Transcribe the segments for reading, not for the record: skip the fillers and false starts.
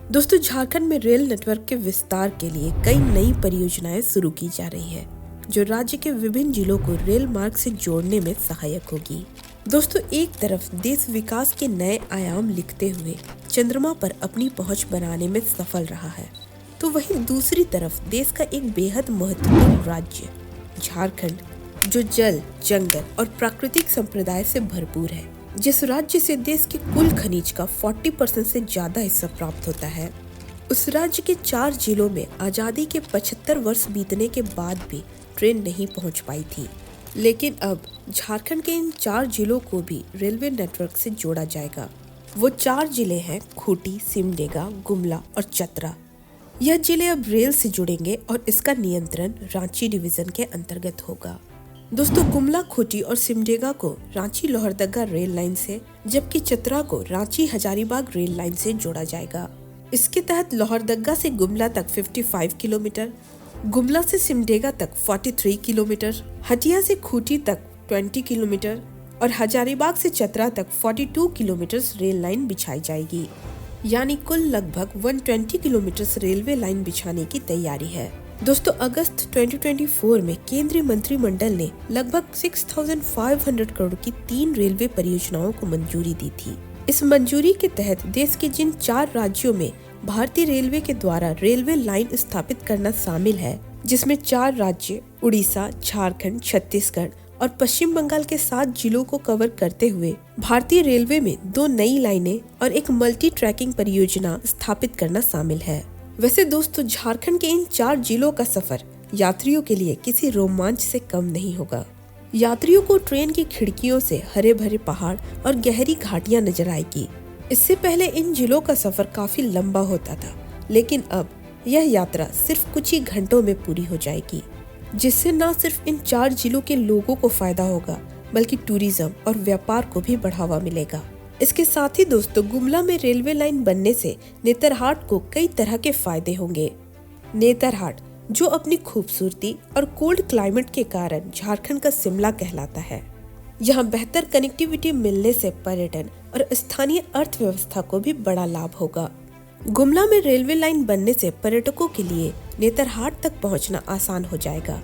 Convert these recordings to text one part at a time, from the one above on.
दोस्तों, झारखंड में rail network के विस्तार के लिए कई नई परियोजनाएं शुरू की जा रही है, जो राज्य के विभिन्न जिलों को रेल मार्ग से जोड़ने में सहायक होगी। दोस्तों, एक तरफ देश विकास के नए आयाम लिखते हुए चंद्रमा पर अपनी पहुंच बनाने में सफल रहा है, तो वहीं दूसरी तरफ देश का एक बेहद महत्वपूर्ण राज्य झारखंड, जो जल, जंगल और प्राकृतिक संप्रदाय से भरपूर है, जिस राज्य से देश के कुल खनिज का 40% से ज्यादा हिस्सा प्राप्त होता है, उस राज्य के 4 जिलों में आजादी के 75 वर्ष बीतने के बाद भी ट्रेन नहीं पहुंच पाई थी। लेकिन अब झारखंड के इन 4 जिलों को भी रेलवे नेटवर्क से जोड़ा जाएगा। वो 4 जिले हैं खूंटी, सिमडेगा, गुमला और चतरा। यह जिले अब रेल से जुड़ेंगे और इसका नियंत्रण रांची डिवीजन के अंतर्गत होगा। दोस्तों, गुमला, खूंटी और सिमडेगा को रांची लोहरदगा रेल लाइन से, जबकि चतरा को रांची हजारीबाग रेल लाइन से जोड़ा जाएगा। इसके तहत लोहरदगा से गुमला तक 55 किलोमीटर, गुमला से सिमडेगा तक 43 किलोमीटर, हटिया से खूंटी तक 20 किलोमीटर और हजारीबाग से चतरा तक 42 किलोमीटर रेल लाइन बिछाई जाएगी। यानी कुल लगभग 120 किलोमीटर रेलवे लाइन बिछाने की तैयारी है। दोस्तों, अगस्त 2024 में केंद्रीय मंत्रिमंडल ने लगभग 6500 करोड़ की 3 रेलवे परियोजनाओं को मंजूरी दी थी। इस मंजूरी के तहत देश के जिन 4 राज्यों में भारतीय रेलवे के द्वारा रेलवे लाइन स्थापित करना शामिल है, जिसमें 4 राज्य उड़ीसा, झारखंड, छत्तीसगढ़ और पश्चिम बंगाल के 7 जिलों को कवर करते हुए भारतीय रेलवे में 2 नई लाइनें और एक मल्टी ट्रैकिंग परियोजना स्थापित करना शामिल है। वैसे दोस्तों, झारखंड के इन 4 जिलों का सफर यात्रियों के लिए किसी रोमांच से कम नहीं होगा। यात्रियों को ट्रेन की खिड़कियों से हरे भरे पहाड़ और गहरी घाटियां नजर आएगी। इससे पहले इन जिलों का सफर काफी लंबा होता था, लेकिन अब यह यात्रा सिर्फ कुछ ही घंटों में पूरी हो जाएगी, जिससे न सिर्फ इन 4 जिलों के लोगों को फायदा होगा, बल्कि टूरिज्म और व्यापार को भी बढ़ावा मिलेगा। इसके साथ ही दोस्तों, गुमला में रेलवे लाइन बनने से नेतरहाट को कई तरह के फायदे होंगे। नेतरहाट, जो अपनी खूबसूरती और कोल्ड क्लाइमेट के कारण झारखंड का शिमला कहलाता है, यहाँ बेहतर कनेक्टिविटी मिलने से पर्यटन और स्थानीय अर्थव्यवस्था को भी बड़ा लाभ होगा। गुमला में रेलवे लाइन बनने से पर्यटकों के लिए नेतरहाट तक पहुँचना आसान हो जाएगा।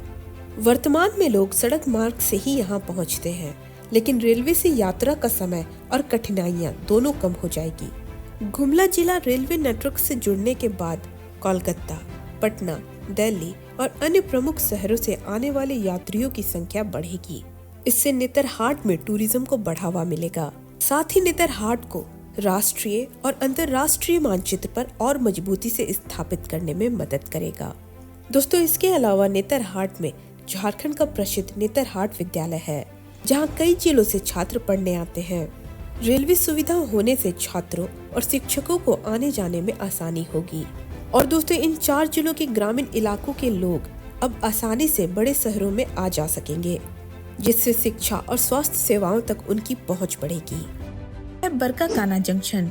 वर्तमान में लोग सड़क मार्ग से ही यहाँ पहुँचते हैं, लेकिन रेलवे से यात्रा का समय और कठिनाइयां दोनों कम हो जाएगी। गुमला जिला रेलवे नेटवर्क से जुड़ने के बाद कोलकाता, पटना, दिल्ली और अन्य प्रमुख शहरों से आने वाले यात्रियों की संख्या बढ़ेगी। इससे नेतरहाट में टूरिज्म को बढ़ावा मिलेगा। साथ ही नेतरहाट को राष्ट्रीय और अंतर्राष्ट्रीय मानचित्र पर और मजबूती से स्थापित करने में मदद करेगा। दोस्तों, इसके अलावा नेतरहाट में झारखंड का प्रसिद्ध नेतरहाट विद्यालय है, जहां कई जिलों से छात्र पढ़ने आते हैं। रेलवे सुविधा होने से छात्रों और शिक्षकों को आने जाने में आसानी होगी। और दोस्तों, इन 4 जिलों के ग्रामीण इलाकों के लोग अब आसानी से बड़े शहरों में आ जा सकेंगे, जिससे शिक्षा और स्वास्थ्य सेवाओं तक उनकी पहुंच बढ़ेगी। बरकाकाना जंक्शन।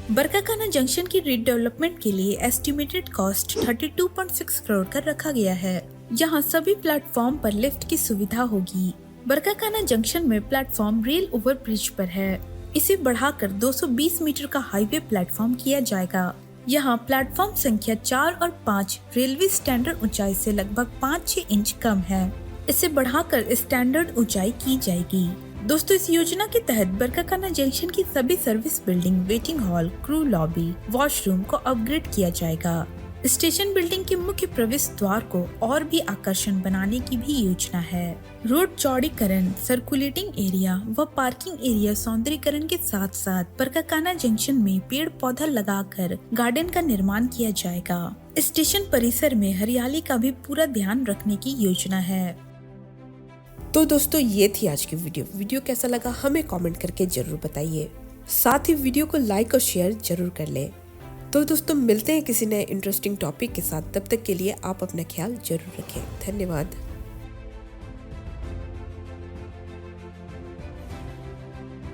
बरकाकाना जंक्शन की रीडेवलपमेंट के लिए एस्टिमेटेड कॉस्ट 32.6 करोड़ का रखा गया है। यहाँ सभी प्लेटफॉर्म पर लिफ्ट की सुविधा होगी। बरकाकाना जंक्शन में प्लेटफॉर्म रेल ओवर ब्रिज पर है। इसे बढ़ाकर 220 मीटर का हाईवे प्लेटफॉर्म किया जाएगा। यहाँ प्लेटफॉर्म संख्या 4 और 5 रेलवे स्टैंडर्ड ऊंचाई से लगभग 5-6 इंच कम है। इसे बढ़ाकर स्टैंडर्ड ऊंचाई की जाएगी। दोस्तों, इस योजना के तहत बरकाकाना जंक्शन की सभी service building, waiting hall, crew lobby, washroom को अपग्रेड किया जाएगा। स्टेशन बिल्डिंग के मुख्य प्रवेश द्वार को और भी आकर्षण बनाने की भी योजना है। रोड चौड़ीकरण, सर्कुलेटिंग एरिया व पार्किंग एरिया सौंदर्यीकरण के साथ साथ बरकाकाना जंक्शन में पेड़ पौधा लगाकर गार्डन का निर्माण किया जाएगा। स्टेशन परिसर में हरियाली का भी पूरा ध्यान रखने की योजना है। तो दोस्तों, ये थी आज की वीडियो कैसा लगा हमें कमेंट करके जरूर बताइए। साथ ही वीडियो को लाइक और शेयर जरूर कर ले। तो दोस्तों, मिलते हैं किसी नए इंटरेस्टिंग टॉपिक के साथ। तब तक के लिए आप अपना ख्याल जरूर रखें। धन्यवाद।